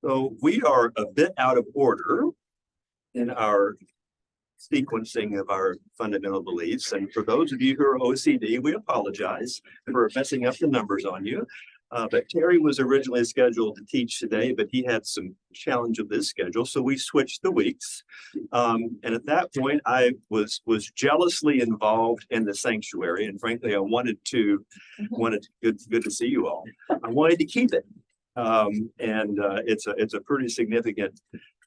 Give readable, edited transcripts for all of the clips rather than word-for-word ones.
So we are a bit out of order in our sequencing of our fundamental beliefs. And for those of you who are OCD, we apologize for messing up the numbers on you. But Terry was originally scheduled to teach today, but he had some challenge of this schedule. So we switched the weeks. And at that point, I was jealously involved in the sanctuary. And frankly, I wanted good to see you all. I wanted to keep it. It's a pretty significant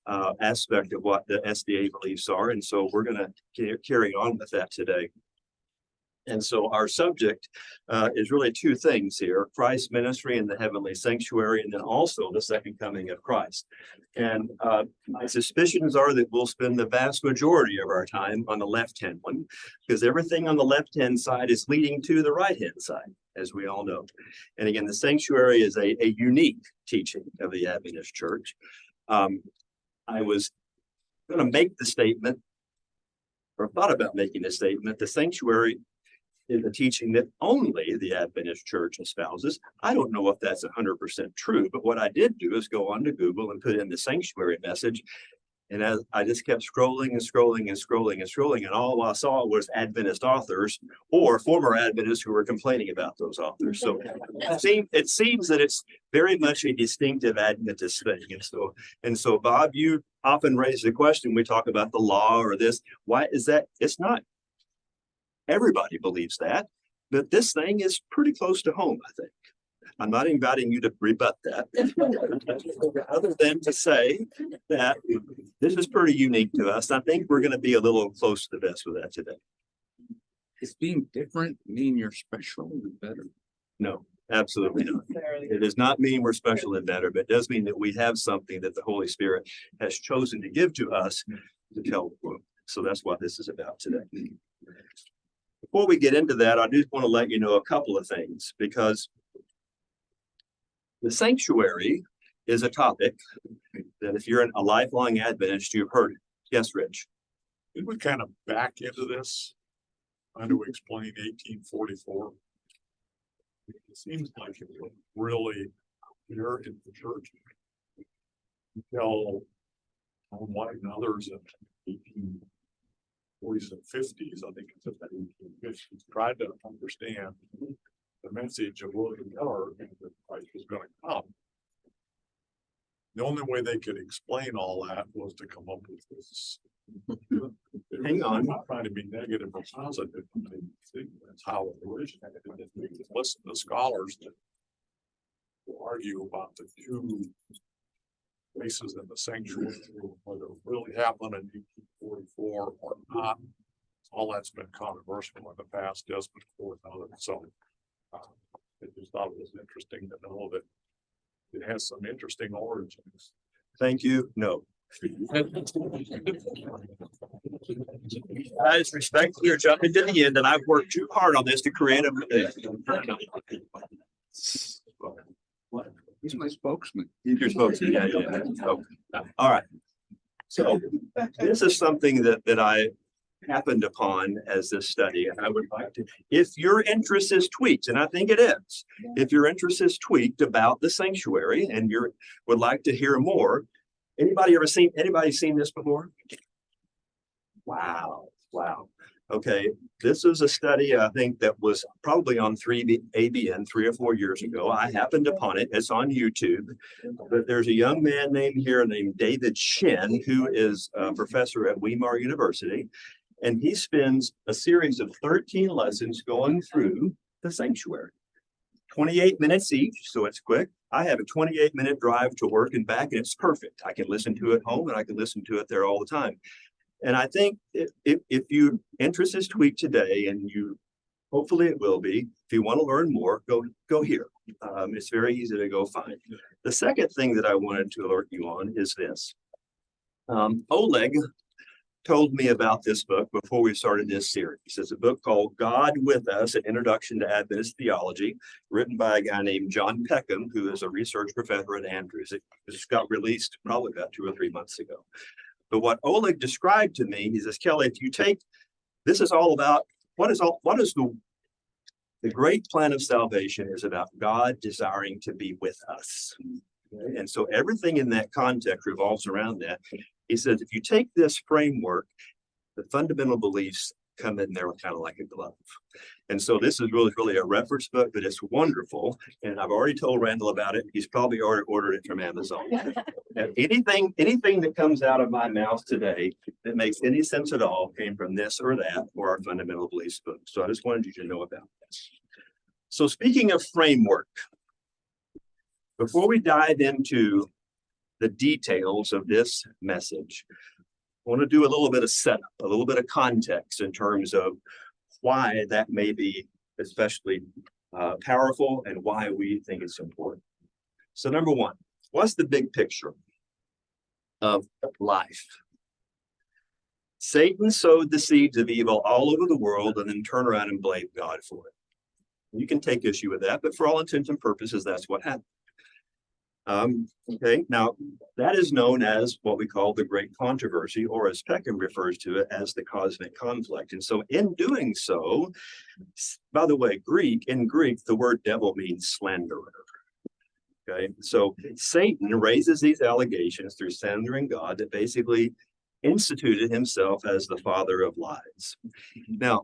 aspect of what the SDA beliefs are. And so we're going to carry on with that today. And so our subject is really two things here: Christ's ministry in the heavenly sanctuary, and then also the second coming of Christ. And my suspicions are that we'll spend the vast majority of our time on the left-hand one, because everything on the left-hand side is leading to the right-hand side, as we all know. And again, the sanctuary is a unique teaching of the Adventist Church. I was going to make the statement, or thought about making the statement, the sanctuary is a teaching that only the Adventist Church espouses. I don't know if that's 100% true, but what I did do is go on to Google and put in the sanctuary message. And as I just kept scrolling and scrolling and scrolling and scrolling, and all I saw was Adventist authors or former Adventists who were complaining about those authors. So it seems that it's very much a distinctive Adventist thing. And so, Bob, you often raise the question, we talk about the law or this. Why is that? It's not. Everybody believes that, but this thing is pretty close to home, I think. I'm not inviting you to rebut that, other than to say that this is pretty unique to us. I think we're going to be a little close to the best with that today. Does being different mean you're special and better? No, absolutely not. It does not mean we're special and better, but it does mean that we have something that the Holy Spirit has chosen to give to us to tell the world. So that's what this is about today. Before we get into that, I just want to let you know a couple of things, because the sanctuary is a topic that if you're a lifelong Adventist, you've heard it. Yes, Rich? Did we kind of back into this? How do we explain 1844? It seems like it was really here in the church until White and others in 1840s and 50s, I think it's about 1850s, tried to understand the message of William Miller and that Christ was going to come. The only way they could explain all that was to come up with this. Hang on. I'm not trying to be negative or positive. That's how it originated. We can listen to scholars that will argue about the two places in the sanctuary, whether it really happened in 1844 or not. All that's been controversial in the past, Desmond Ford and others. So I just thought it was interesting to know that it has some interesting origins. Thank you. No. I just respectfully are jumping to the end, and I've worked too hard on this to create a. He's my spokesman. You're spokesman. Yeah. So, all right. So this is something that I happened upon as this study, and I would like to, if your interest is tweaked, and I think it is, if your interest is tweaked about the sanctuary and you would like to hear more, anybody seen this before? Wow. Okay, this is a study I think that was probably on ABN 3 or 4 years ago. I happened upon it. It's on YouTube. But there's a young man named David Shin, who is a professor at Weimar University. And he spends a series of 13 lessons going through the sanctuary. 28 minutes each, so it's quick. I have a 28-minute drive to work and back, and it's perfect. I can listen to it home, and I can listen to it there all the time. And I think if your interest is tweaked today, and hopefully it will be, if you want to learn more, go here. It's very easy to go find. The second thing that I wanted to alert you on is this. Oleg told me about this book before we started this series. It's a book called God with Us, An Introduction to Adventist Theology, written by a guy named John Peckham, who is a research professor at Andrews. It just got released probably about 2 or 3 months ago. But what Oleg described to me, he says, Kelly, if you take, this is all about, what is the great plan of salvation is about God desiring to be with us. Okay, and so everything in that context revolves around that. He says, if you take this framework, the fundamental beliefs come in there kind of like a glove. And so this is really a reference book, but it's wonderful. And I've already told Randall about it. He's probably already ordered it from Amazon. And anything that comes out of my mouth today that makes any sense at all came from this or that or our fundamental beliefs book. So I just wanted you to know about this. So speaking of framework, before we dive into the details of this message, I want to do a little bit of setup, a little bit of context in terms of why that may be especially powerful and why we think it's important. So number one, what's the big picture of life? Satan sowed the seeds of evil all over the world and then turned around and blamed God for it. You can take issue with that, but for all intents and purposes, that's what happened. Okay, now that is known as what we call the Great Controversy, or as Peckham refers to it as the cosmic conflict. And so in doing so, by the way, in Greek, the word devil means slanderer. Okay, so Satan raises these allegations through slandering God that basically instituted himself as the father of lies. Now,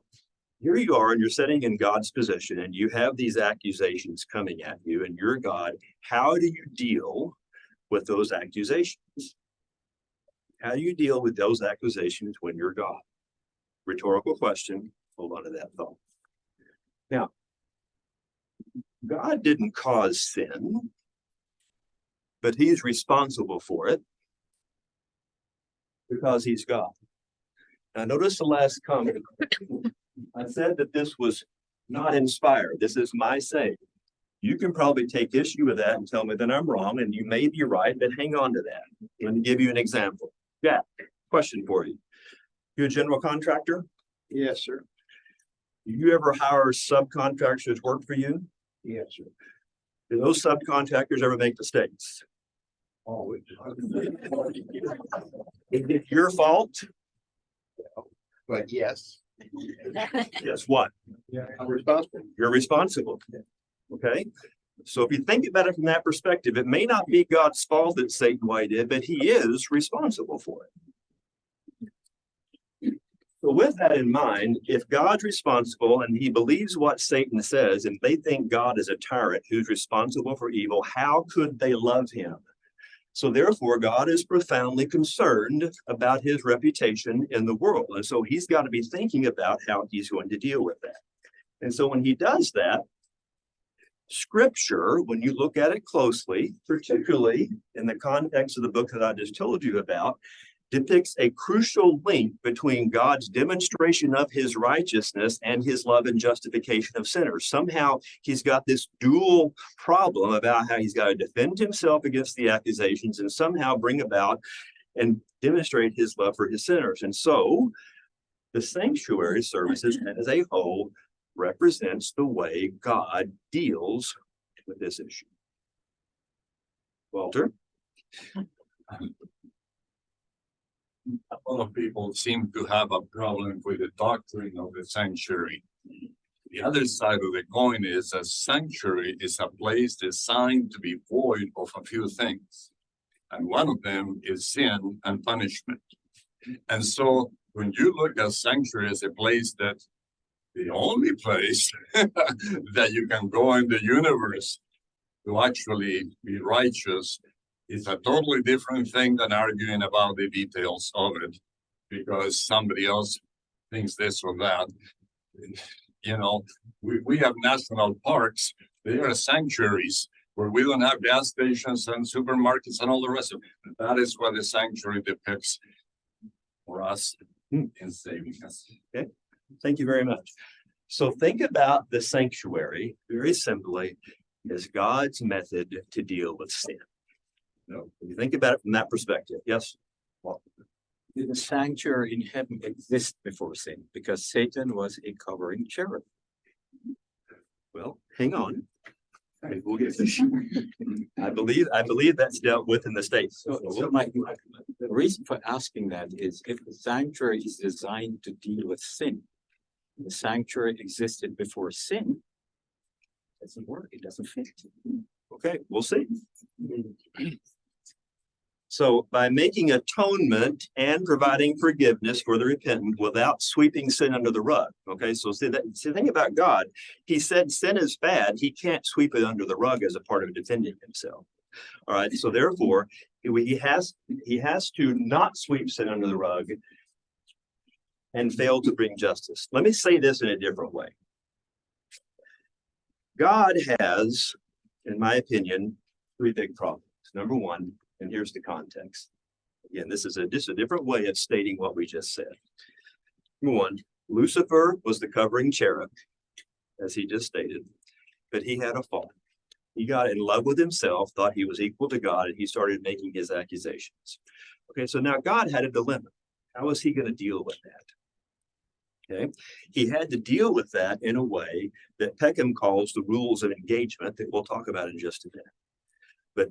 here you are and you're sitting in God's position and you have these accusations coming at you and you're God. How do you deal with those accusations? How do you deal with those accusations when you're God? Rhetorical question. Hold on to that thought. Now, God didn't cause sin, but he's responsible for it because he's God. Now, notice the last comment. I said that this was not inspired. This is my saying. You can probably take issue with that and tell me that I'm wrong, and you may be right, but hang on to that. Let me give you an example. Jack, question for you. You a general contractor? Yes, sir. Do you ever hire subcontractors to work for you? Yes, sir. Do those subcontractors ever make mistakes? Always. Is it your fault? But yes. Guess what? Yeah, I'm responsible. You're responsible. Okay. So if you think about it from that perspective, it may not be God's fault that Satan what he did, but he is responsible for it. So with that in mind, if God's responsible and he believes what Satan says, and they think God is a tyrant who's responsible for evil, how could they love him? So therefore, God is profoundly concerned about his reputation in the world. And so he's got to be thinking about how he's going to deal with that. And so when he does that, Scripture, when you look at it closely, particularly in the context of the book that I just told you about, depicts a crucial link between God's demonstration of his righteousness and his love and justification of sinners. Somehow he's got this dual problem about how he's got to defend himself against the accusations and somehow bring about and demonstrate his love for his sinners. And so the sanctuary services as a whole represents the way God deals with this issue. Walter? A lot of people seem to have a problem with the doctrine of the sanctuary. The other side of the coin is a sanctuary is a place designed to be void of a few things. And one of them is sin and punishment. And so when you look at sanctuary as a place that the only place that you can go in the universe to actually be righteous is a totally different thing than arguing about the details of it because somebody else thinks this or that. You know, we have national parks. They are sanctuaries where we don't have gas stations and supermarkets and all the rest of it. That is what the sanctuary depicts for us in saving us. Okay, thank you very much. So think about the sanctuary very simply as God's method to deal with sin. No, if you think about it from that perspective, yes. Well, The sanctuary in heaven exists before sin because Satan was a covering cherub. well, hang on. Maybe we'll get this. I believe that's dealt with in the States. So the reason for asking that is if the sanctuary is designed to deal with sin, the sanctuary existed before sin, it doesn't work, it doesn't fit. Okay, we'll see. So by making atonement and providing forgiveness for the repentant without sweeping sin under the rug. Okay, so see the thing about God, he said sin is bad. He can't sweep it under the rug as a part of defending himself. All right, so therefore he has to not sweep sin under the rug and fail to bring justice. Let me say this in a different way. God has, in my opinion, three big problems. Number one, and here's the context. Again, this is just a different way of stating what we just said. Number one, Lucifer was the covering cherub, as he just stated, but he had a fall. He got in love with himself, thought he was equal to God, and he started making his accusations. Okay, so now God had a dilemma. How was he going to deal with that? Okay, he had to deal with that in a way that Peckham calls the rules of engagement that we'll talk about in just a minute. But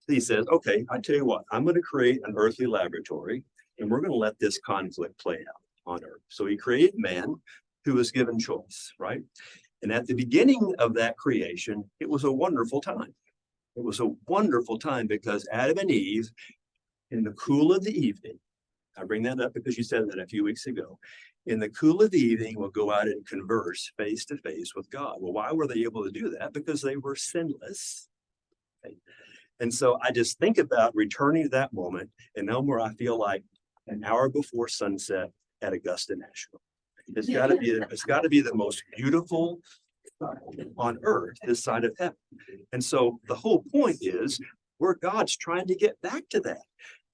he says, okay, I tell you what, I'm going to create an earthly laboratory and we're going to let this conflict play out on earth. So he created man who was given choice, right? And at the beginning of that creation, it was a wonderful time. It was a wonderful time because Adam and Eve, in the cool of the evening, I bring that up because you said that a few weeks ago, in the cool of the evening, will go out and converse face to face with God. Well, why were they able to do that? Because they were sinless. Okay. And so I just think about returning to that moment and now where I feel like an hour before sunset at Augusta National. It's got to be the most beautiful on earth, this side of heaven. And so the whole point is where God's trying to get back to that.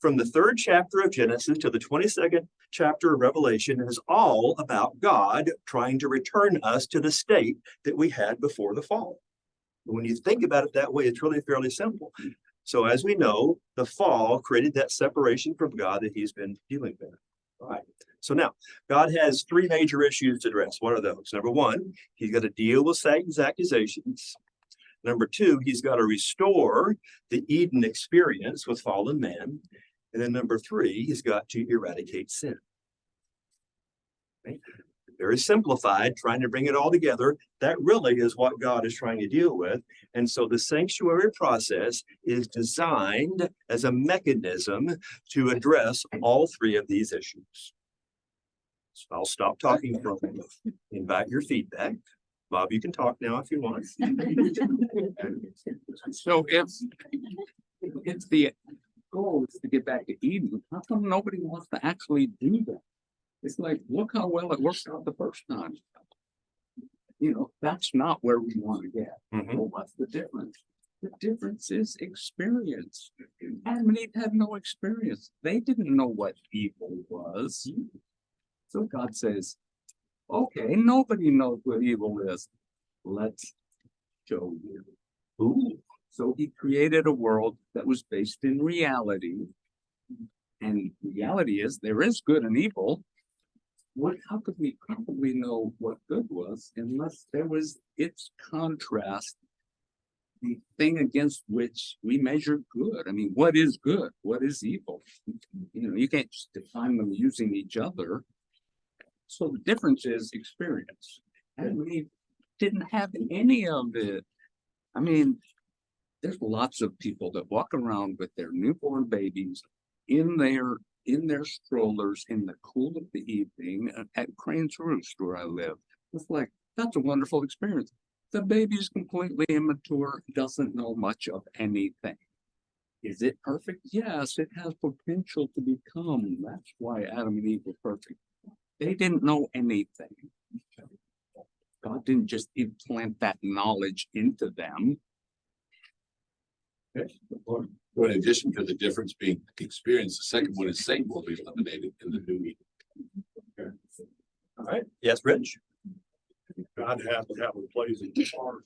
From the 3rd chapter of Genesis to the 22nd chapter of Revelation is all about God trying to return us to the state that we had before the fall. When you think about it that way, it's really fairly simple. So as we know, the fall created that separation from God that he's been dealing with. All right. So now God has 3 major issues to address. What are those? Number 1, he's got to deal with Satan's accusations. Number 2, he's got to restore the Eden experience with fallen man. And then number 3, he's got to eradicate sin. Okay. Very simplified, trying to bring it all together. That really is what God is trying to deal with. And so the sanctuary process is designed as a mechanism to address all 3 of these issues. So I'll stop talking for a moment. Invite your feedback. Bob, you can talk now if you want. So if the goal is to get back to Eden, how come nobody wants to actually do that? It's like, look how well it worked out the first time. You know, that's not where we want to get. Well, what's the difference? The difference is experience. Adam and Eve had no experience. They didn't know what evil was. So God says, okay, nobody knows what evil is. Let's show you. Ooh. So he created a world that was based in reality. And reality is there is good and evil. How could we probably know what good was unless there was its contrast, the thing against which we measure good? I mean, what is good? What is evil? You know, you can't just define them using each other. So the difference is experience. And we didn't have any of it. I mean, there's lots of people that walk around with their newborn babies in their strollers in the cool of the evening at Crane's Roost where I live. It's like, that's a wonderful experience. The baby's completely immature, doesn't know much of anything. Is it perfect? Yes, it has potential to become. That's why Adam and Eve were perfect. They didn't know anything. God didn't just implant that knowledge into them. Well, in addition to the difference being experienced, the second one is Satan will be eliminated in the new Eden. All right. Yes, Rich. God had to have a place in the park.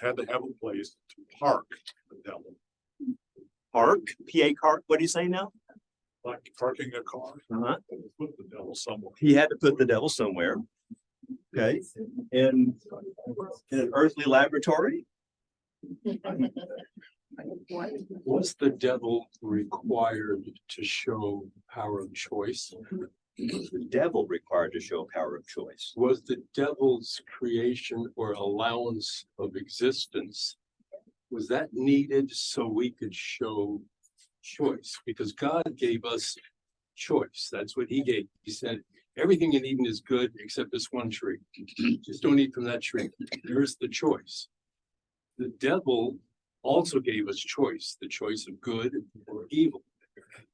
Had to have a place to park the devil. Park, P.A. Park. What do you say now? Like parking a car. Put the devil somewhere. He had to put the devil somewhere. Okay. In an earthly laboratory. Was the devil required to show power of choice? Was the devil required to show power of choice? Was the devil's creation or allowance of existence, was that needed so we could show choice? Because God gave us choice. That's what he gave. He said, everything in Eden is good except this one tree. Just don't eat from that tree. There's the choice. The devil also gave us choice, the choice of good or evil.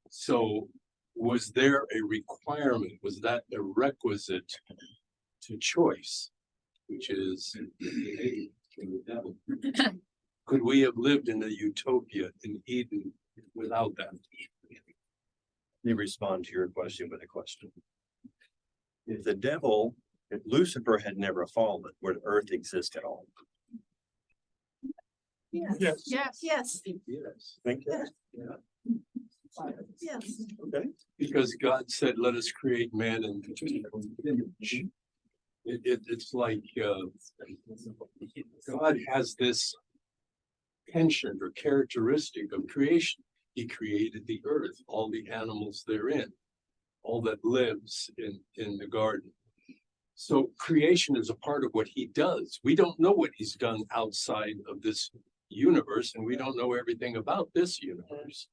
So was there a requirement? Was that a requisite to choice, which is innate in the devil? Could we have lived in a utopia in Eden without that? Let me respond to your question with a question. If the devil, if Lucifer had never fallen, would Earth exist at all? Yes. Yes, Yes. Think Yeah. Yeah. yes. Okay. Because God said, let us create man in image. It's like, God has this penchant or characteristic of creation. He created the earth, all the animals therein, all that lives in the garden. So creation is a part of what he does. We don't know what he's done outside of this universe, and we don't know everything about this universe.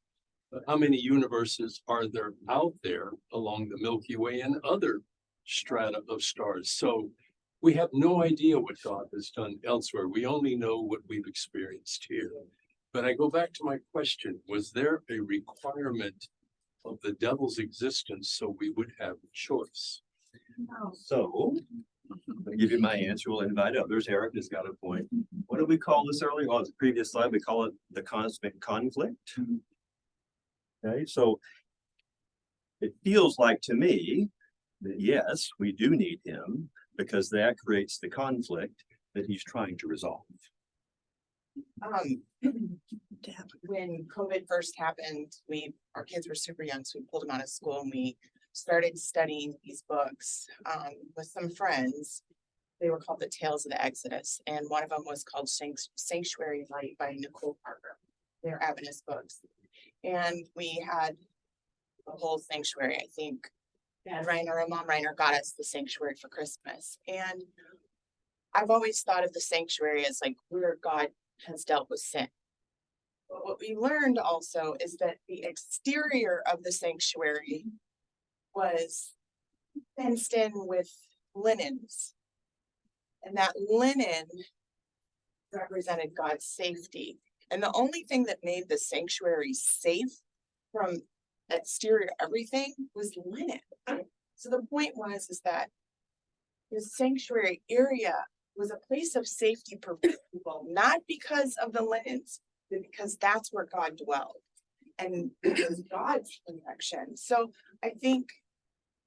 But how many universes are there out there along the Milky Way and other strata of stars? So we have no idea what God has done elsewhere. We only know what we've experienced here. But I go back to my question, was there a requirement of the devil's existence so we would have choice? So, I'll give you my answer. We'll invite others. Eric has got a point. What did we call this earlier? Well, it's the previous slide. We call it the cosmic conflict. Okay, so it feels like to me that yes, we do need him because that creates the conflict that he's trying to resolve. When COVID first happened, our kids were super young, so we pulled them out of school and we started studying these books with some friends. They were called The Tales of the Exodus, and one of them was called Sanctuary Light by Nicole Parker. They're Adventist books. And we had the whole sanctuary. I think Dad Reiner and Mom Reiner got us the sanctuary for Christmas. And I've always thought of the sanctuary as like where God has dealt with sin. But what we learned also is that the exterior of the sanctuary was fenced in with linens. And that linen represented God's safety. And the only thing that made the sanctuary safe from exterior everything was linen. So the point is that the sanctuary area was a place of safety for people, not because of the linens, but because that's where God dwelled. And it was God's protection. So I think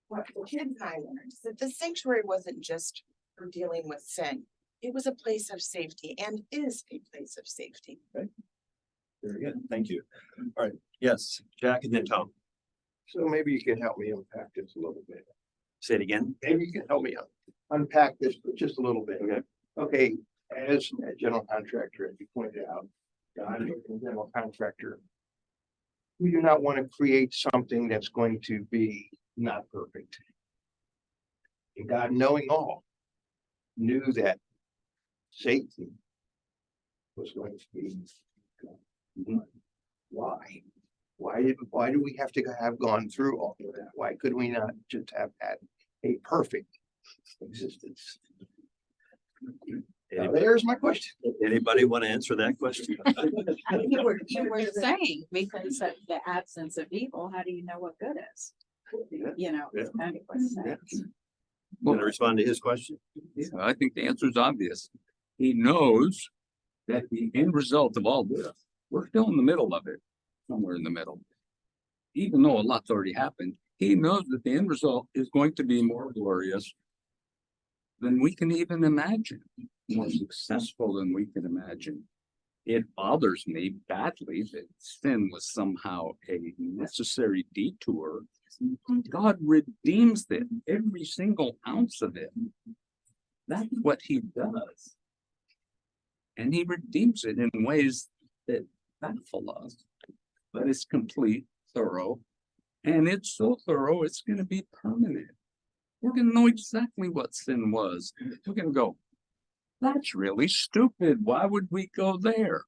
what the kids and I learned is that the sanctuary wasn't just for dealing with sin. It was a place of safety and is a place of safety. Very good. Thank you. All right. Yes, Jack and then Tom. So maybe you can help me unpack this a little bit. Say it again. Maybe you can help me unpack this just a little bit. Okay. Okay, as a general contractor, as you pointed out, I'm a general contractor. We do not want to create something that's going to be not perfect. And God, knowing all, knew that Satan was going to be. Why? Why do we have to have gone through all of that? Why could we not just have had a perfect existence? Now, there's my question. Anybody want to answer that question? You were saying, because of the absence of evil, how do you know what good is? Yeah. You know, it's kind of what it says. Want to respond to his question? Yeah, I think the answer is obvious. He knows that the end result of all this, we're still in the middle of it, somewhere in the middle. Even though a lot's already happened, he knows that the end result is going to be more glorious than we can even imagine, more successful than we can imagine. It bothers me badly that sin was somehow a necessary detour. God redeems it, every single ounce of it. That's what he does. And he redeems it in ways that baffle us, but it's complete, thorough, And it's so thorough, it's gonna be permanent. We're gonna know exactly what sin was. We're gonna go, that's really stupid. Why would we go there?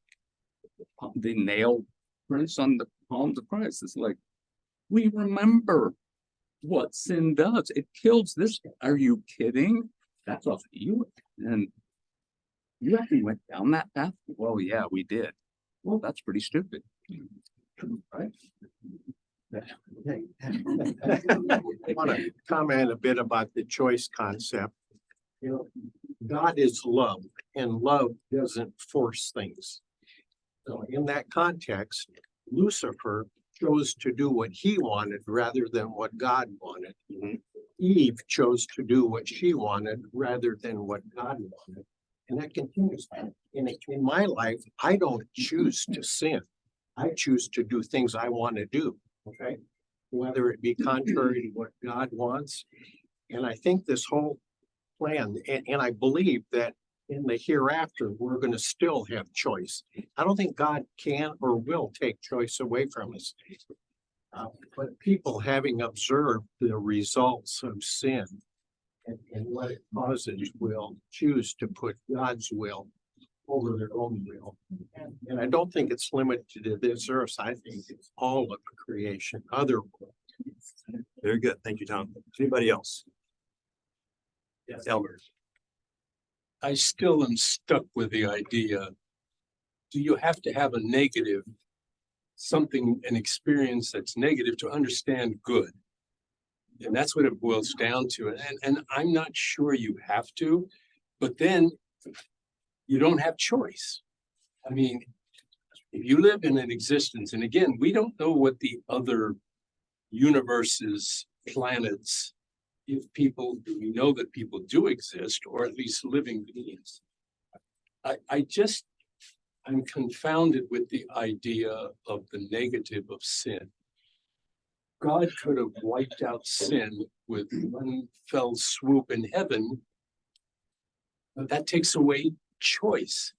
The nail prints on the palms of Christ. It's like, we remember what sin does. It kills this. Are you kidding? That's off you. And you actually went down that path? Well, yeah, we did. Well, that's pretty stupid. Right? I want to comment a bit about the choice concept. You know, God is love, and love doesn't force things. So in that context, Lucifer chose to do what he wanted rather than what God wanted. Eve chose to do what she wanted rather than what God wanted. And that continues. In my life, I don't choose to sin. I choose to do things I want to do. Okay. Whether it be contrary to what God wants. And I think this whole plan, and I believe that in the hereafter, we're going to still have choice. I don't think God can or will take choice away from us. But people, having observed the results of sin and what it causes, will choose to put God's will over their own will. And I don't think it's limited to this earth. I think it's all of creation, other world. Very good. Thank you, Tom. Anybody else? Yes, Elmer. I still am stuck with the idea. Do you have to have a negative, something, an experience that's negative to understand good? And that's what it boils down to. And I'm not sure you have to, but then you don't have choice. I mean, if you live in an existence, and again, we don't know what the other universes, planets, if people, we know that people do exist, or at least living beings. I'm confounded with the idea of the negative of sin. God could have wiped out sin with one fell swoop in heaven, but that takes away choice.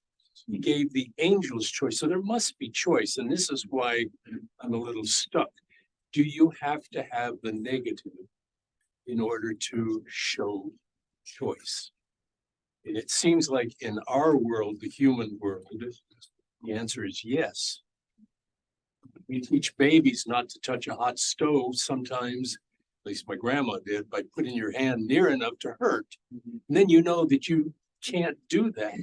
He gave the angels choice, so there must be choice, and this is why I'm a little stuck. Do you have to have the negative in order to show choice? And it seems like in our world, the human world, the answer is yes. We teach babies not to touch a hot stove sometimes, at least my grandma did, by putting your hand near enough to hurt. And then you know that you can't do that.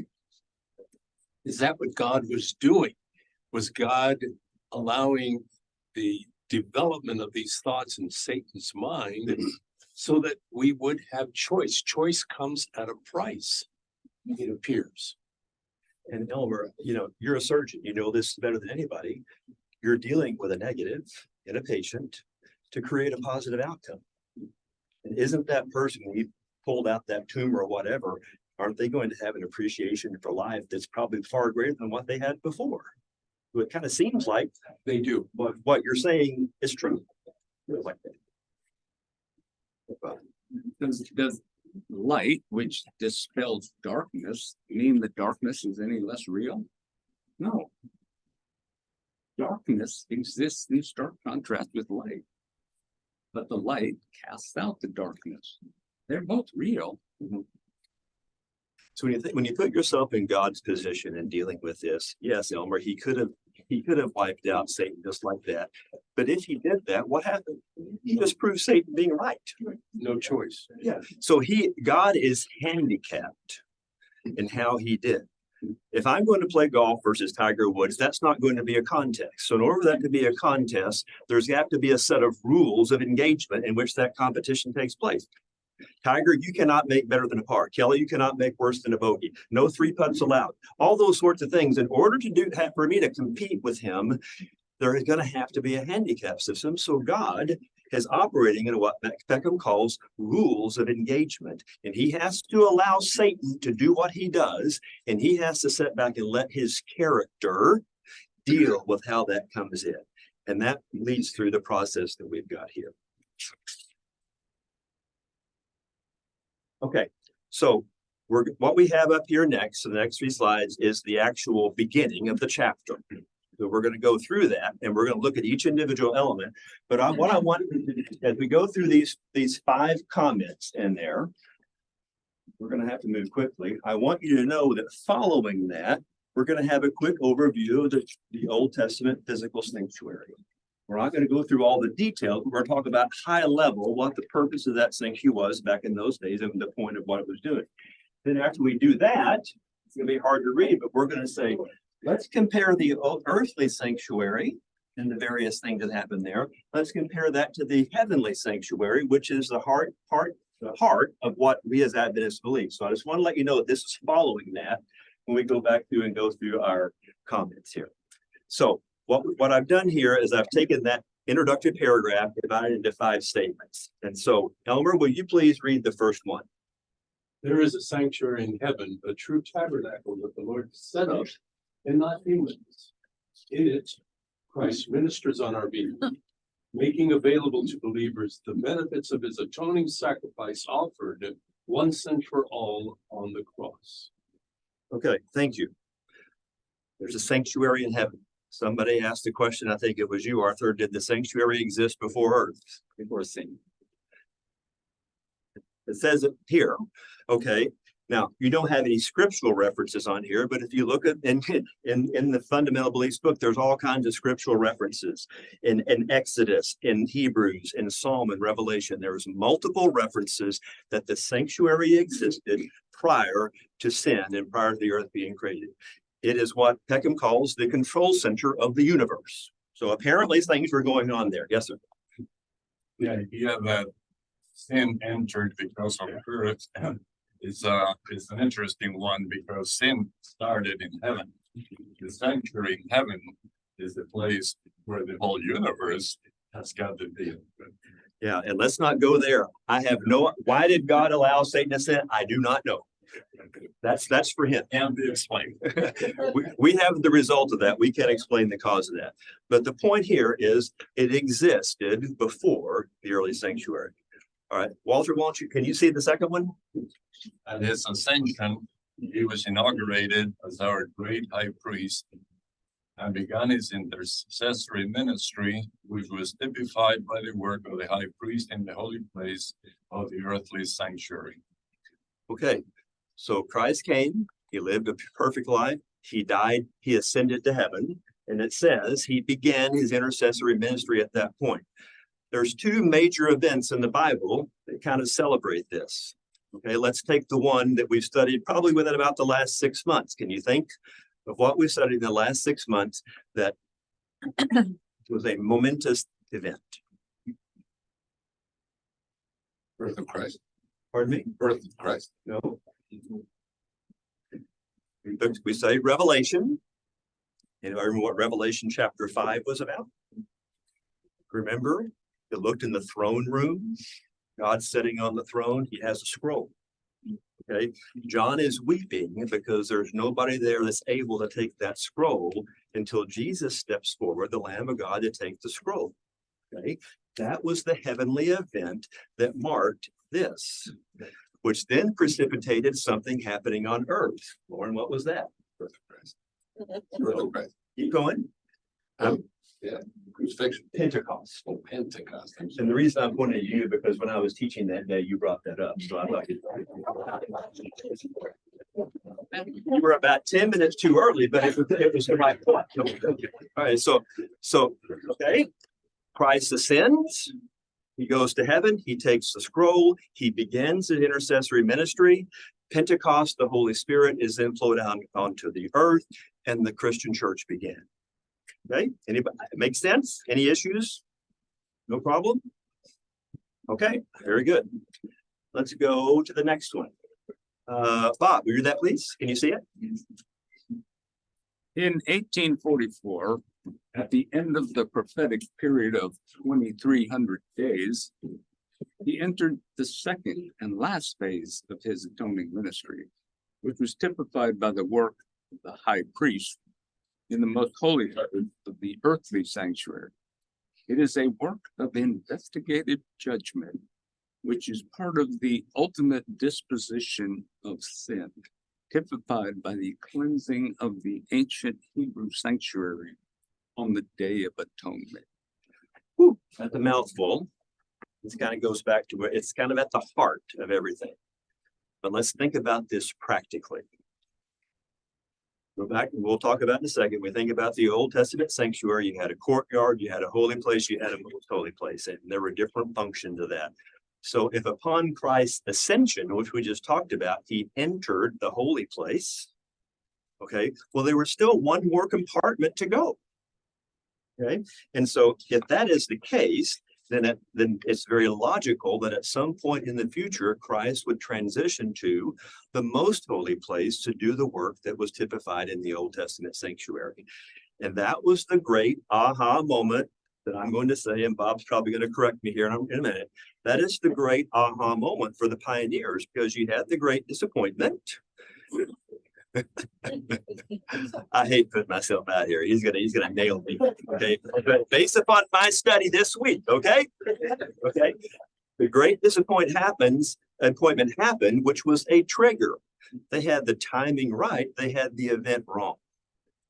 Is that what God was doing? Was God allowing the development of these thoughts in Satan's mind so that we would have choice? Choice comes at a price, it appears. And Elmer, you know, you're a surgeon, you know this better than anybody. You're dealing with a negative in a patient to create a positive outcome. And isn't that person, when you pulled out that tumor or whatever, aren't they going to have an appreciation for life that's probably far greater than what they had before? So it kind of seems like They do. what you're saying is true. Does light, which dispels darkness, mean that darkness is any less real? No. Darkness exists in stark contrast with light. But the light casts out the darkness. They're both real. So when you put yourself in God's position in dealing with this, yes, Elmer, he could have wiped out Satan just like that. But if he did that, what happened? He just proved Satan being right. No choice. Yeah. So God is handicapped in how he did. If I'm going to play golf versus Tiger Woods, that's not going to be a contest. So in order for that to be a contest, there's got to be a set of rules of engagement in which that competition takes place. Tiger, you cannot make better than a par. Kelly, you cannot make worse than a bogey. No 3 putts allowed. All those sorts of things. In order to for me to compete with him, there is going to have to be a handicap system. So God is operating in what Peckham calls rules of engagement. And he has to allow Satan to do what he does. And he has to sit back and let his character deal with how that comes in. And that leads through the process that we've got here. Okay, so what we have up here next, so the next 3 slides, is the actual beginning of the chapter. So we're going to go through that and we're going to look at each individual element. But what I want as we go through these 5 comments in there, we're going to have to move quickly. I want you to know that following that, we're going to have a quick overview of the Old Testament physical sanctuary. We're not going to go through all the details. We're going to talk about high level what the purpose of that sanctuary was back in those days and the point of what it was doing. Then after we do that, it's going to be hard to read, but we're going to say, let's compare the earthly sanctuary and the various things that happen there. Let's compare that to the heavenly sanctuary, which is the heart of what we as Adventists believe. So I just want to let you know that this is following that when we go back through and go through our comments here. So what I've done here is I've taken that introductory paragraph, divided into 5 statements. And so, Elmer, will you please read the first one? There is a sanctuary in heaven, a true tabernacle that the Lord set up, and not humans. In it, Christ ministers on our behalf, making available to believers the benefits of his atoning sacrifice offered once and for all on the cross. Okay, thank you. There's a sanctuary in heaven. Somebody asked the question, I think it was you, Arthur, did the sanctuary exist before earth? Before sin. It says it here. Okay, now you don't have any scriptural references on here, but if you look at in the fundamental beliefs book, there's all kinds of scriptural references in Exodus, in Hebrews, in Psalm and Revelation. There's multiple references that the sanctuary existed prior to sin and prior to the earth being created. It is what Pettijohn calls the control center of the universe. So apparently things were going on there. Yes, sir. The idea that sin entered because of earth is an interesting one, because sin started in heaven. The sanctuary in heaven is the place where the whole universe has got to be. Yeah, and let's not go there. Why did God allow Satan to sin? I do not know. That's for him. And be explained. we have the result of that. We can't explain the cause of that. But the point here is it existed before the early sanctuary. All right, Walter, can you see the second one? At his ascension, he was inaugurated as our great high priest and began his intercessory ministry, which was typified by the work of the high priest in the holy place of the earthly sanctuary. Okay, so Christ came, he lived a perfect life, he died, he ascended to heaven, and it says he began his intercessory ministry at that point. There's 2 major events in the Bible that kind of celebrate this. Okay, let's take the one that we've studied probably within about the last 6 months. Can you think of what we studied in the last 6 months that was a momentous event? Birth of Christ. Pardon me? Birth of Christ. No. We studied Revelation. Anybody remember what Revelation chapter 5 was about? Remember? It looked in the throne room. God's sitting on the throne. He has a scroll. Okay. John is weeping because there's nobody there that's able to take that scroll until Jesus steps forward, the Lamb of God, to take the scroll. Okay. That was the heavenly event that marked this, which then precipitated something happening on earth. Lauren, what was that? Birth of Christ. Birth of Christ. Keep going. Crucifixion. Pentecost. Oh, Pentecost. And the reason I'm pointing at you, because when I was teaching that day, you brought that up. So I thought you were about 10 minutes too early, but it was the right point. All right, so okay, Christ ascends. He goes to heaven. He takes the scroll. He begins his intercessory ministry. Pentecost, the Holy Spirit, is then flowed down onto the earth, and the Christian church began. Okay, anybody make sense? Any issues? No problem? Okay, very good. Let's go to the next one. Bob, read that, please. Can you see it? In 1844, at the end of the prophetic period of 2,300 days, he entered the second and last phase of his atoning ministry, which was typified by the work of the high priest in the most holy part of the earthly sanctuary. It is a work of investigative judgment, which is part of the ultimate disposition of sin, typified by the cleansing of the ancient Hebrew sanctuary on the Day of Atonement. Whew, that's a mouthful. This kind of goes back to where it's kind of at the heart of everything. But let's think about this practically. Go back and we'll talk about in a second. We think about the Old Testament sanctuary. You had a courtyard, you had a holy place, you had a most holy place, and there were different functions of that. So if upon Christ's ascension, which we just talked about, he entered the holy place, okay, well, there was still one more compartment to go. Okay, and so if that is the case, then it's very logical that at some point in the future, Christ would transition to the most holy place to do the work that was typified in the Old Testament sanctuary. And that was the great aha moment that I'm going to say, and Bob's probably going to correct me here in a minute. That is the great aha moment for the pioneers, because you had the great disappointment. I hate putting myself out here. He's gonna nail me. Okay. But based upon my study this week, okay? Okay. The great appointment happened, which was a trigger. They had the timing right, they had the event wrong.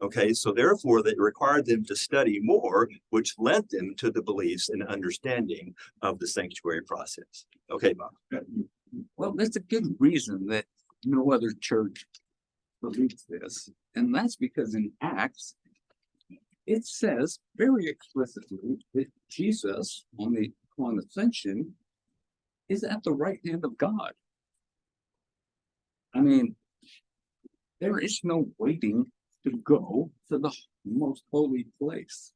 Okay, so therefore that required them to study more, which led them to the beliefs and understanding of the sanctuary process. Okay, Bob. Well, that's a good reason that no other church believes this. And that's because in Acts, it says very explicitly that Jesus on ascension is at the right hand of God. I mean, there is no waiting to go to the most holy place.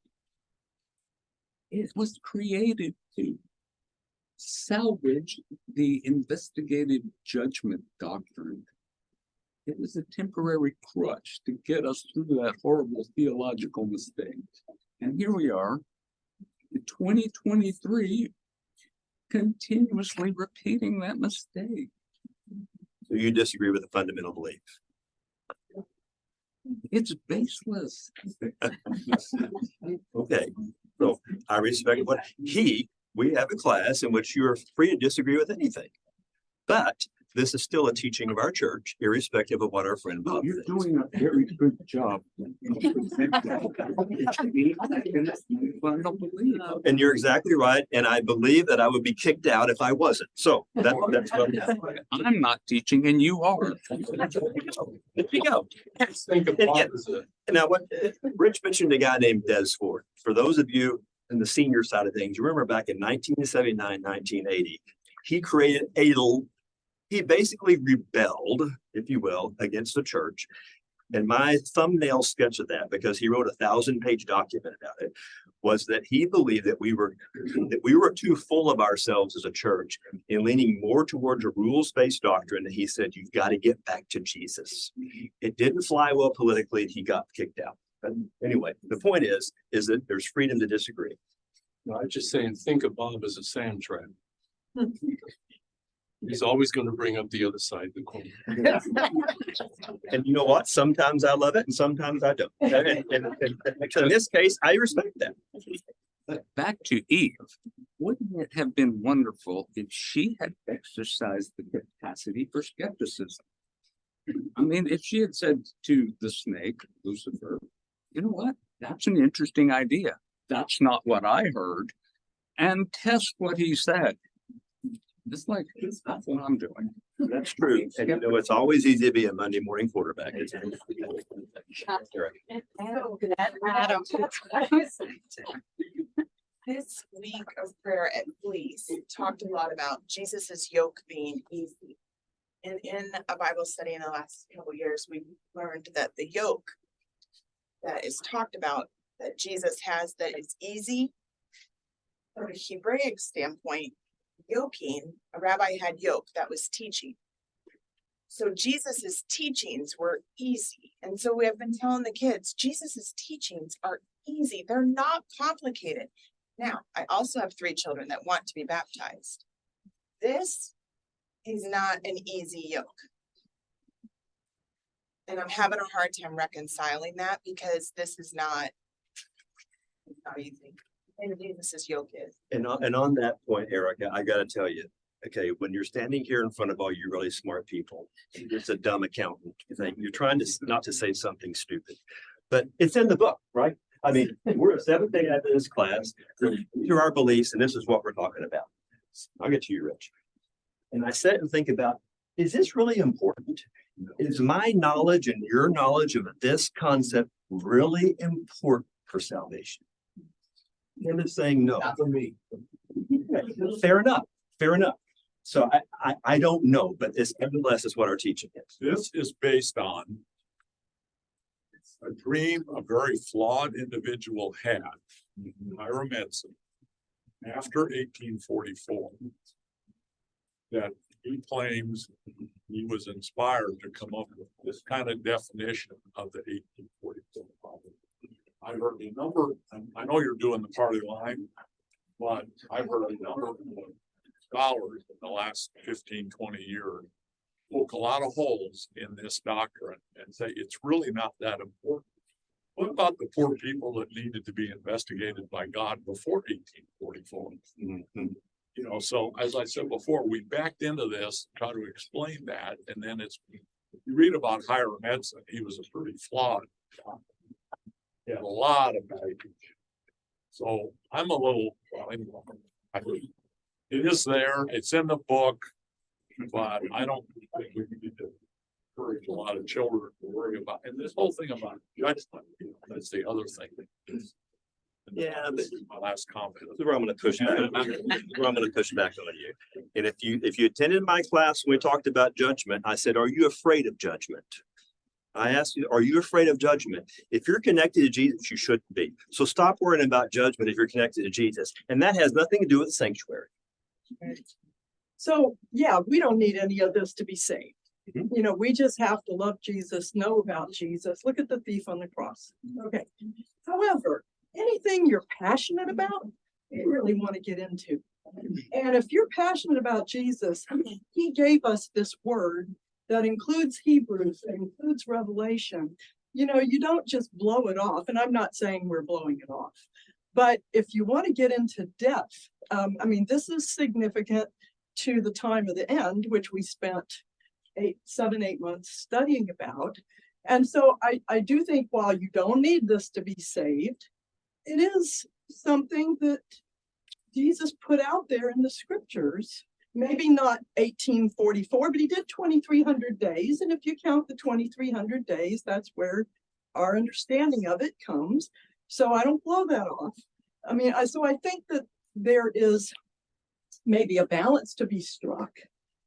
It was created to salvage the investigative judgment doctrine. It was a temporary crutch to get us through that horrible theological mistake. And here we are in 2023, continuously repeating that mistake. So you disagree with the fundamental belief? It's baseless. Okay, so I respect what we have a class in which you're free to disagree with anything. But this is still a teaching of our church, irrespective of what our friend Bob You're thinks. doing a very good job. And you're exactly right. And I believe that I would be kicked out if I wasn't. So that's what I'm not teaching and you are. there you go. Think of Bob as a Now, what Rich mentioned a guy named Des Ford. For those of you in the senior side of things, you remember back in 1979, 1980, he basically rebelled, if you will, against the church. And my thumbnail sketch of that, because he wrote a 1,000-page document about it, was that he believed that we were too full of ourselves as a church and leaning more towards a rules-based doctrine. And he said, you've got to get back to Jesus. It didn't fly well politically, and he got kicked out. But anyway, the point is that there's freedom to disagree. No, I'm just saying, think of Bob as a sand trap. He's always going to bring up the other side of the coin. And you know what? Sometimes I love it and sometimes I don't. And in this case, I respect that. But back to Eve, wouldn't it have been wonderful if she had exercised the capacity for skepticism? I mean, if she had said to the snake, Lucifer, you know what? That's an interesting idea. That's not what I heard. And test what he said. It's like, that's what I'm doing. That's true. And you know, it's always easy to be a Monday morning quarterback. Isn't it? This week of prayer at Fleece talked a lot about Jesus's yoke being easy. And in a Bible study in the last couple of years, we learned that the yoke that is talked about that Jesus has that is easy, from a Hebraic standpoint, yoking, a rabbi had yoke, that was teaching. So Jesus's teachings were easy. And so we have been telling the kids, Jesus's teachings are easy. They're not complicated. Now, I also have 3 children that want to be baptized. This is not an easy yoke. And I'm having a hard time reconciling that because this is not easy. And Jesus's yoke is. And on that point, Erica, I got to tell you, okay, when you're standing here in front of all you really smart people, it's a dumb accountant. You're trying to not to say something stupid, but it's in the book, right? I mean, we're a Seventh-day Adventist class, through our beliefs, and this is what we're talking about. I'll get to you, Rich. And I sit and think about, is this really important? Is my knowledge and your knowledge of this concept really important for salvation? And it's saying no. Not for me. Fair enough, fair enough. So I don't know, but it's nevertheless is what our teaching is. This is based on a dream a very flawed individual had, Hiram Edson, after 1844. That he claims he was inspired to come up with this kind of definition of the 1844 problem. I heard a number, I know you're doing the party line, but I've heard a number of scholars in the last 15, 20 years poke a lot of holes in this doctrine and say it's really not that important. What about the poor people that needed to be investigated by God before 1844? You know, so as I said before, we backed into this, try to explain that, and then it's, you read about Hiram Edson, he was a pretty flawed. He had a lot of baggage. So I'm a little, well, anyway, it is there, it's in the book, but I don't think we need to encourage a lot of children to worry about, and this whole thing about judgment, that's the other thing. Yeah, but This is my last comment. this is where I'm gonna push back. Where I'm gonna push back on you. And if you attended my class, when we talked about judgment, I said, are you afraid of judgment? I asked you, are you afraid of judgment? If you're connected to Jesus, you shouldn't be. So stop worrying about judgment if you're connected to Jesus. And that has nothing to do with the sanctuary. So, yeah, we don't need any of this to be saved. Mhm. You know, we just have to love Jesus, know about Jesus. Look at the thief on the cross. Okay. However, anything you're passionate about, you really want to get into. And if you're passionate about Jesus, he gave us this word that includes Hebrews, that includes Revelation. You know, you don't just blow it off. And I'm not saying we're blowing it off. But if you want to get into depth, I mean, this is significant to the time of the end, which we spent 7, 8 months studying about. And so I do think while you don't need this to be saved, it is something that Jesus put out there in the scriptures. Maybe not 1844, but he did 2,300 days. And if you count the 2,300 days, that's where our understanding of it comes. So I don't blow that off. I mean, so I think that there is maybe a balance to be struck.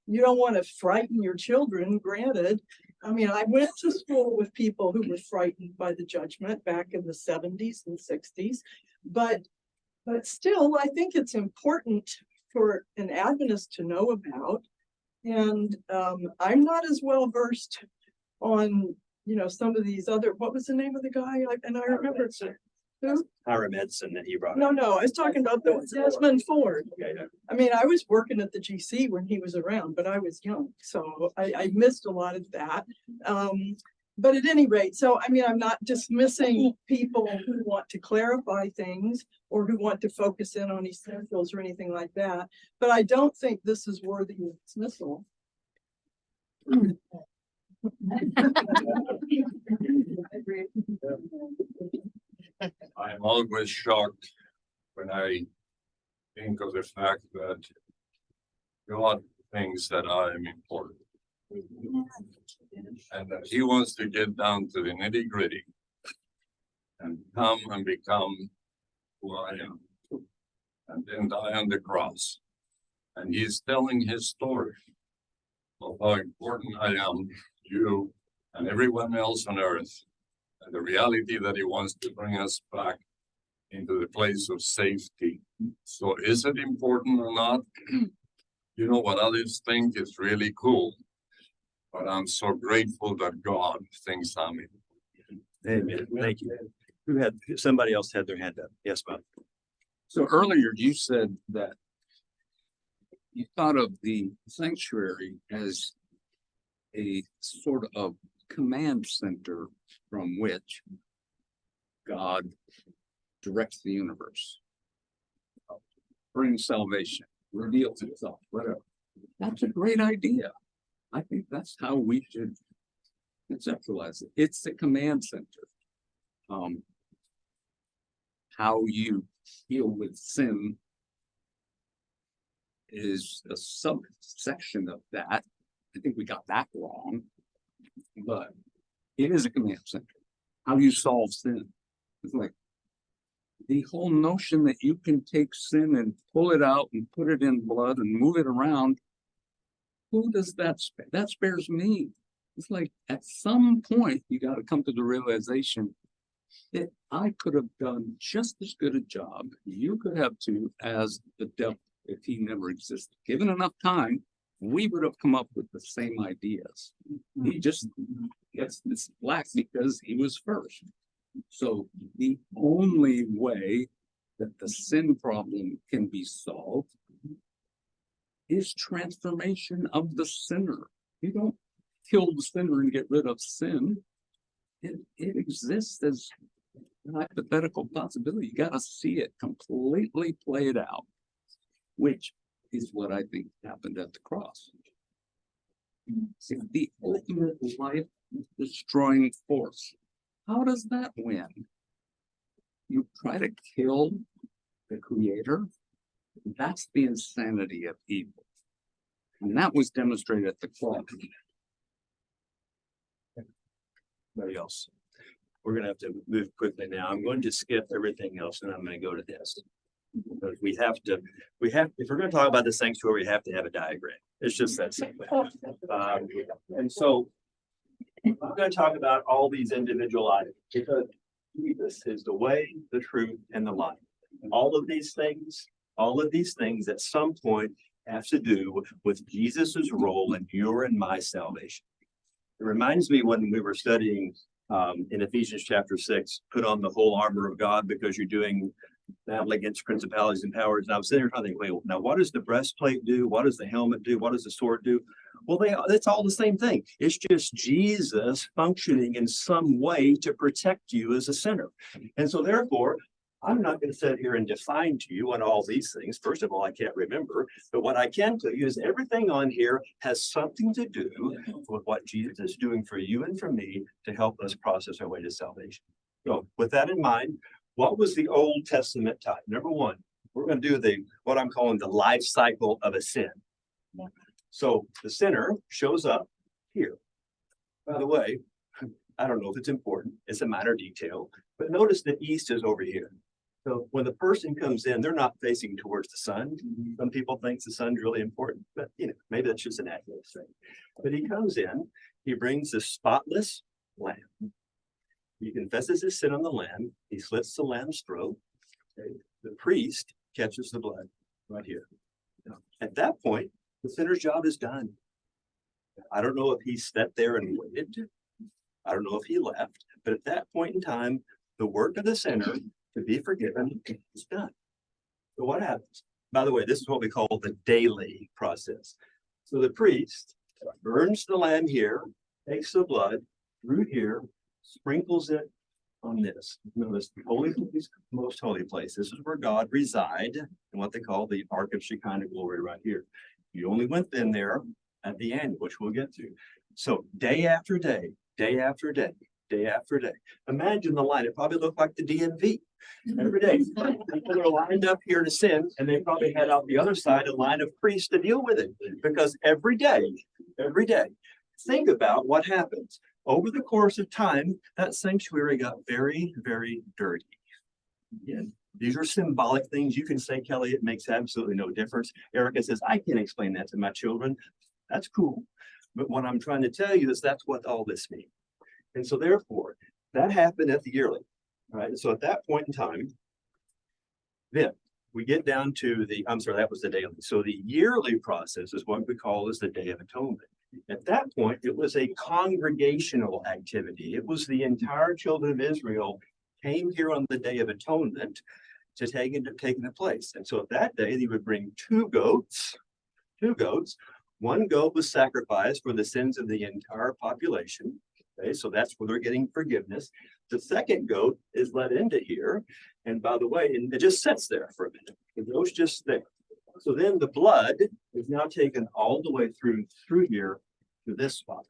You don't want to frighten your children, granted. I mean, I went to school with people who were frightened by the judgment back in the 70s and 60s. But still, I think it's important for an Adventist to know about. And I'm not as well versed on, you know, some of these other, what was the name of the guy? And I remember. Who? Hiram Edson that he brought. No, I was talking about the Desmond Ford. Okay. I mean, I was working at the GC when he was around, but I was young, so I missed a lot of that. But at any rate, so I mean, I'm not dismissing people who want to clarify things or who want to focus in on essentials or anything like that. But I don't think this is worthy of dismissal. I am always shocked when I think of the fact that God thinks that I am important. And that he wants to get down to the nitty gritty and come and become who I am. And then die on the cross. And he's telling his story of how important I am to you and everyone else on earth. And the reality that he wants to bring us back into the place of safety. So is it important or not? You know, what others think is really cool. But I'm so grateful that God thinks I'm important. Amen. Thank you. Somebody else had their hand up. Yes, Bob. So earlier you said that you thought of the sanctuary as a sort of command center from which God directs the universe, brings salvation, reveals himself, whatever. That's a great idea. I think that's how we should conceptualize it. It's the command center. how you deal with sin is a subsection of that. I think we got that wrong, but it is a command center. How you solve sin. It's like the whole notion that you can take sin and pull it out and put it in blood and move it around. Who does that spare? That spares me. It's like at some point you got to come to the realization that I could have done just as good a job, you could have too, as the devil if he never existed. Given enough time, we would have come up with the same ideas. He just gets this black because he was first. So the only way that the sin problem can be solved is transformation of the sinner. You don't kill the sinner and get rid of sin. It exists as a hypothetical possibility. You got to see it completely played out, which is what I think happened at the cross. If the ultimate life-destroying force, how does that win? You try to kill the creator? That's the insanity of evil. And that was demonstrated at the cross. Anybody else? We're gonna have to move quickly now. I'm going to skip everything else and I'm gonna go to this. Because if we're gonna talk about the sanctuary, we have to have a diagram. It's just that simple. And so I'm gonna talk about all these individual items because Jesus is the way, the truth, and the life. All of these things at some point have to do with Jesus's role in your and my salvation. It reminds me when we were studying in Ephesians chapter 6, put on the whole armor of God because you're doing battle against principalities and powers. And I was sitting there trying to think, wait, now what does the breastplate do? What does the helmet do? What does the sword do? Well, it's all the same thing. It's just Jesus functioning in some way to protect you as a sinner. And so therefore, I'm not going to sit here and define to you on all these things. First of all, I can't remember. But what I can tell you is everything on here has something to do with what Jesus is doing for you and for me to help us process our way to salvation. So with that in mind, what was the Old Testament type? Number one, we're going to do what I'm calling the life cycle of a sin. So the sinner shows up here. By the way, I don't know if it's important. It's a minor detail. But notice the east is over here. So when the person comes in, they're not facing towards the sun. Some people think the sun's really important, but maybe that's just an accurate thing. But he comes in, he brings the spotless lamb. He confesses his sin on the lamb. He slits the lamb's throat. Okay. The priest catches the blood right here. At that point, the sinner's job is done. I don't know if he sat there and waited. I don't know if he left, but at that point in time, the work of the sinner to be forgiven is done. So what happens? By the way, this is what we call the daily process. So the priest burns the lamb here, takes the blood through here, sprinkles it on this. Notice the holy place, most holy place. This is where God reside in what they call the Ark of Shekinah glory right here. You only went in there at the end, which we'll get to. So day after day, day after day, day after day. Imagine the line. It probably looked like the DMV every day. People are lined up here to sin, and they probably had out the other side a line of priests to deal with it. Because every day, think about what happens. Over the course of time, that sanctuary got very, very dirty. Again, these are symbolic things. You can say, Kelly, it makes absolutely no difference. Erica says, I can't explain that to my children. That's cool. But what I'm trying to tell you is that's what all this means. And so therefore, that happened at the yearly, right? So at that point in time, then we get down to that was the daily. So the yearly process is what we call as the Day of Atonement. At that point, it was a congregational activity. It was the entire children of Israel came here on the Day of Atonement to taking the place. And so that day they would bring two goats. One goat was sacrificed for the sins of the entire population. Okay, so that's where they're getting forgiveness. The second goat is let into here. And by the way, it just sits there for a minute. The goat's just there. So then the blood is now taken all the way through here to this spot.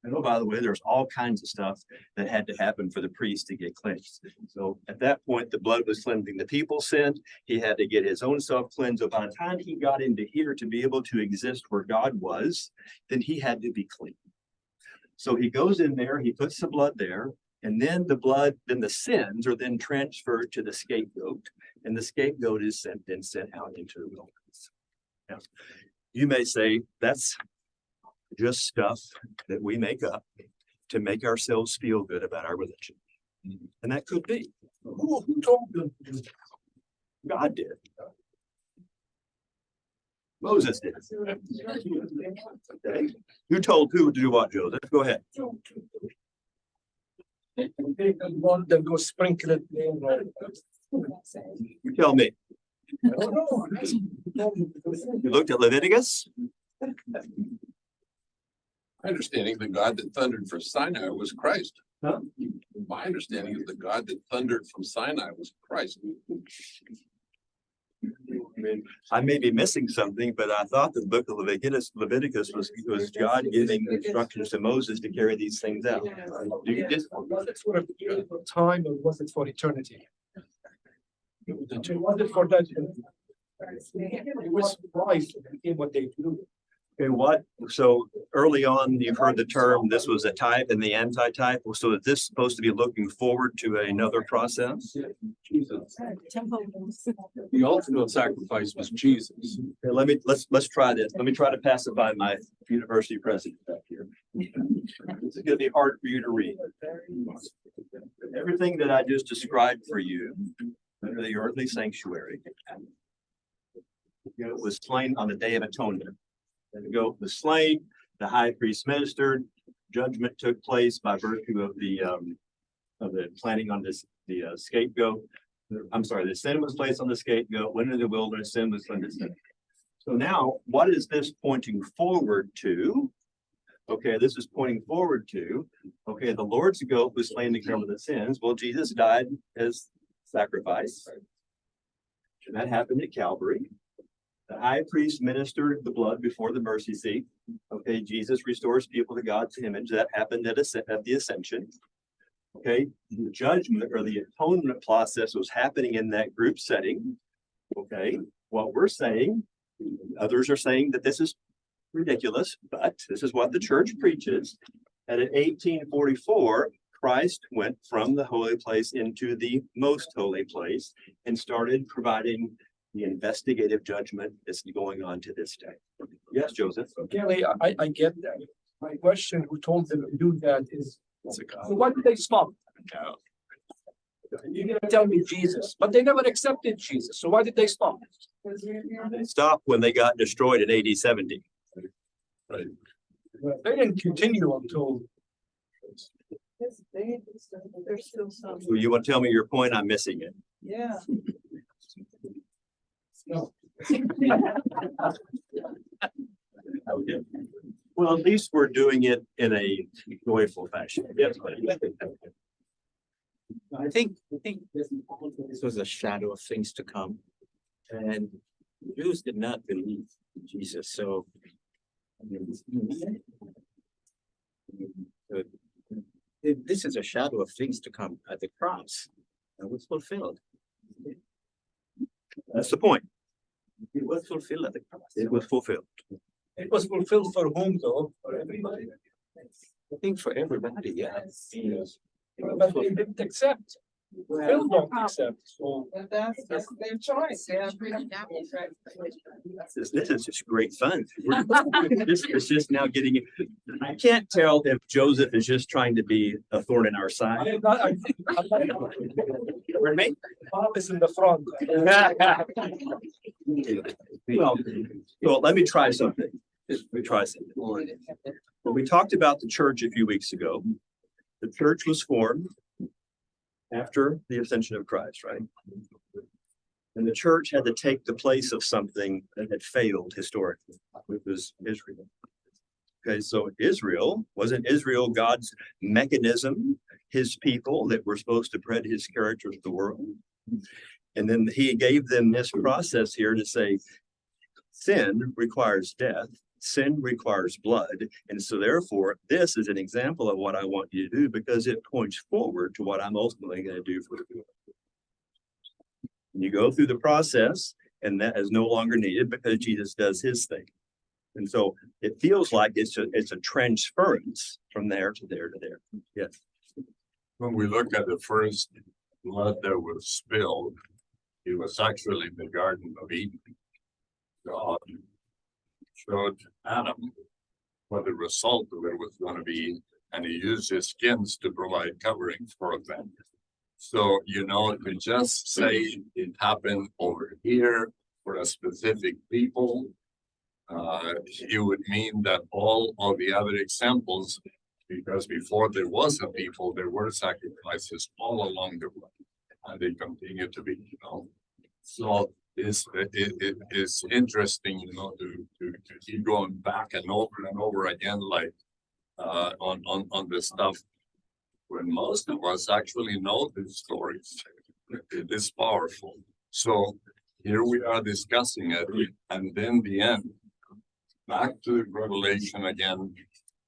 And oh, by the way, there's all kinds of stuff that had to happen for the priest to get cleansed. So at that point, the blood was cleansing the people's sin. He had to get his own self cleansed. So by the time he got into here to be able to exist where God was, then he had to be clean. So he goes in there, he puts the blood there, and then then the sins are then transferred to the scapegoat, and the scapegoat is sent out into the wilderness. Now, you may say that's just stuff that we make up to make ourselves feel good about our religion. And that could be. Who told them? God did. Moses did. Okay. Who told who to do what, Joseph? Go ahead. Then go sprinkle it in. You tell me. You looked at Leviticus? My understanding, the God that thundered from Sinai was Christ. Huh? My understanding is the God that thundered from Sinai was Christ. I mean, I may be missing something, but I thought the book of Leviticus was God giving instructions to Moses to carry these things out. Was it for a period of time or was it for eternity? Was it for that? It was life in what they do. Okay, what? So early on, you've heard the term, this was a type and the anti-type. So is this supposed to be looking forward to another process? Jesus. The ultimate sacrifice was Jesus. Okay, let's try this. Let me try to pacify my university president back here. This is gonna be hard for you to read. Everything that I just described for you under the earthly sanctuary, was slain on the Day of Atonement. The goat was slain, the high priest ministered, judgment took place by virtue of the planting on the scapegoat. I'm sorry, the sin was placed on the scapegoat, went into the wilderness, sin was cleansed. So now, what is this pointing forward to? Okay, this is pointing forward to, okay, the Lord's goat was slain to cover the sins. Well, Jesus died as sacrifice. And that happened at Calvary. The high priest ministered the blood before the mercy seat. Okay, Jesus restores people to God's image. That happened at the ascension. Okay, the judgment or the atonement process was happening in that group setting. Okay, what we're saying, others are saying that this is ridiculous, but this is what the church preaches. And in 1844, Christ went from the holy place into the most holy place and started providing the investigative judgment that's going on to this day. Yes, Joseph. Kelly, I get that. My question, who told them to do that is, so why did they stop? You're gonna tell me Jesus, but they never accepted Jesus. So why did they stop? They stopped when they got destroyed in AD 70. Right. They didn't continue until. There's still some, So you want to tell me your point? I'm missing it. yeah. No. Okay. Well, at least we're doing it in a joyful fashion. Yes. I think this was a shadow of things to come. And Jews did not believe in Jesus, so. This is a shadow of things to come at the cross. That was fulfilled. That's the point. It was fulfilled at the cross. It was fulfilled. It was fulfilled for whom though? For everybody. I think for everybody, yeah. But they didn't accept. Still don't accept, so. That's their choice, yeah. This is just great fun. This is just now getting, I can't tell if Joseph is just trying to be a thorn in our side. I'm not. Pardon me? Bob is in the front. Well, let me try something. Let me try something. When we talked about the church a few weeks ago, the church was formed after the ascension of Christ, right? And the church had to take the place of something that had failed historically, which was Israel. Okay, so wasn't Israel God's mechanism, his people that were supposed to spread his character to the world? And then he gave them this process here to say, sin requires death, sin requires blood. And so therefore, this is an example of what I want you to do because it points forward to what I'm ultimately going to do for you. And you go through the process and that is no longer needed because Jesus does his thing. And so it feels like it's a transference from there to there to there. Yes. When we look at the first blood that was spilled, it was actually in the Garden of Eden. God showed Adam what the result of it was going to be, and he used his skins to provide covering for them. So, to just say it happened over here for a specific people, it would mean that all of the other examples, because before there was a people, there were sacrifices all along the way, and they continue to be, So it is interesting, to keep going back and over again, like on the stuff when most of us actually know these stories. It is powerful. So here we are discussing it, and then the end. Back to Revelation again,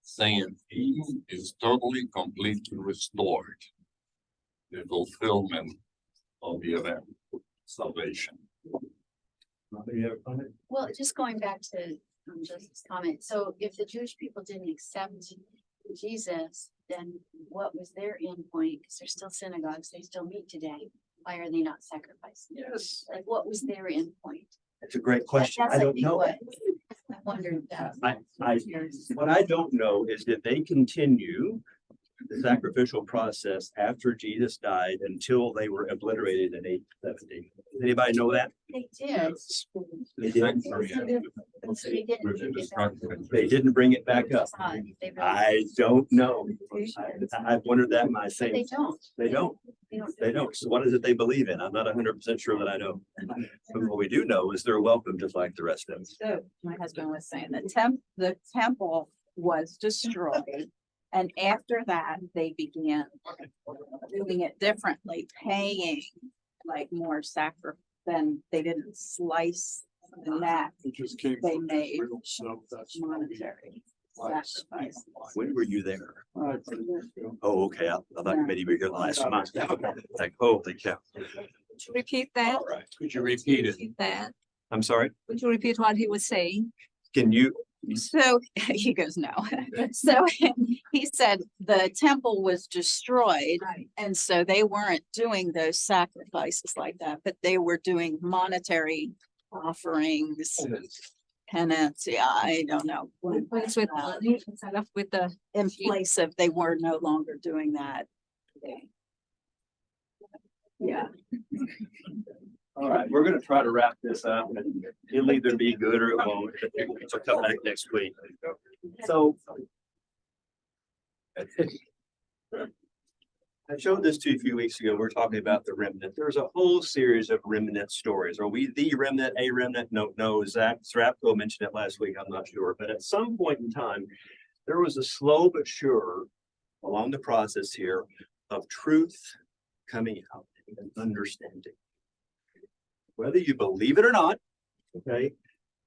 saying Eden is totally, completely restored. The fulfillment of the event, salvation. Well, just going back to Joseph's comment, so if the Jewish people didn't accept Jesus, then what was their end point? Because they're still synagogues, they still meet today. Why are they not sacrificing? Yes. Like, what was their end point? That's a great question. I don't know. I wondered that. What I don't know is did they continue the sacrificial process after Jesus died until they were obliterated in 870? Anybody know that? They did. They did. They didn't bring it back. They didn't bring it back up. They really- I don't know. I've wondered that myself. They don't. They don't. They don't. So what is it they believe in? I'm not 100% sure that I know. But what we do know is they're welcome just like the rest of us. So my husband was saying the temple was destroyed. And after that, they began doing it differently, paying like more then they didn't slice the neck. It just came They from made Israel, so that's monetary sacrifice. When were you there? Oh, okay. I thought maybe you were here last month. It's like, holy cow. Repeat that, All right. Could you repeat it? repeat that. I'm sorry. Would you repeat what he was saying? Can you? So he goes, no. So he said the temple was destroyed. And so they weren't doing those sacrifices like that, but they were doing monetary offerings, penance. Yeah, I don't know. Replace with money instead of with the In place of, they were no longer doing that. Yeah. All right, we're gonna try to wrap this up. It'll either be good or it won't. So come back next week. So. I showed this to you a few weeks ago. We're talking about the remnant. There's a whole series of remnant stories. Are we the remnant, a remnant? No, Zach Srapko mentioned it last week. I'm not sure. But at some point in time, there was a slow but sure along the process here of truth coming out and understanding. Whether you believe it or not, okay,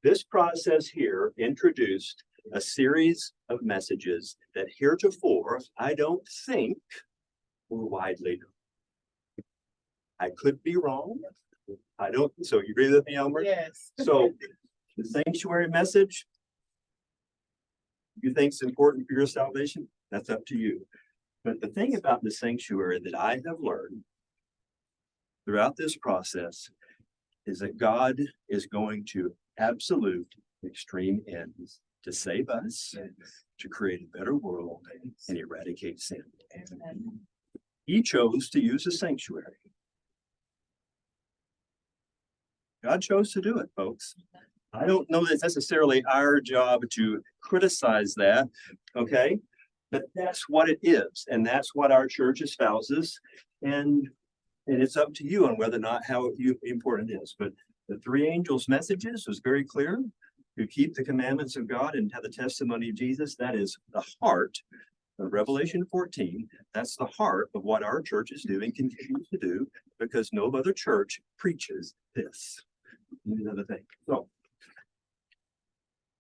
this process here introduced a series of messages that heretofore I don't think were widely known. I could be wrong. I don't. So you agree with me, Elmer? Yes. So the sanctuary message, you think is important for your salvation? That's up to you. But the thing about the sanctuary that I have learned throughout this process is that God is going to absolute extreme ends to save us, to create a better world and eradicate sin. He chose to use a sanctuary. God chose to do it, folks. I don't know that it's necessarily our job to criticize that, okay? But that's what it is, and that's what our church espouses, and it's up to you on whether or not how important it is. But the three angels' messages was very clear. To keep the commandments of God and have the testimony of Jesus, that is the heart of Revelation 14. That's the heart of what our church is doing, continues to do, because no other church preaches this. Another thing. So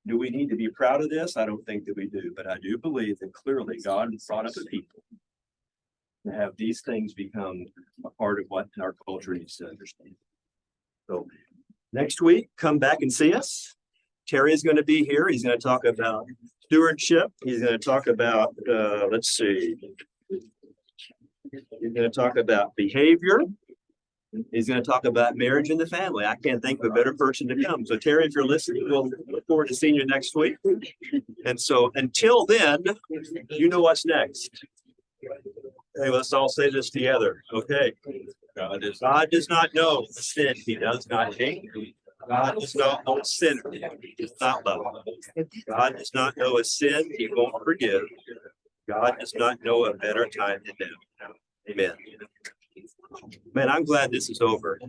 Do we need to be proud of this? I don't think that we do, but I do believe that clearly God has brought up a people to have these things become a part of what our culture needs to understand. So next week, come back and see us. Terry is going to be here. He's going to talk about stewardship. He's going to talk about, let's see. He's going to talk about behavior. He's going to talk about marriage and the family. I can't think of a better person to come. So Terry, if you're listening, we'll look forward to seeing you next week. And so until then, you know what's next. Hey, let's all say this together. Okay. God does not know sin. He does not hate. God does not know sin. He does not love. God does not know a sin. He won't forgive. God does not know a better time than now. Amen. Man, I'm glad this is over.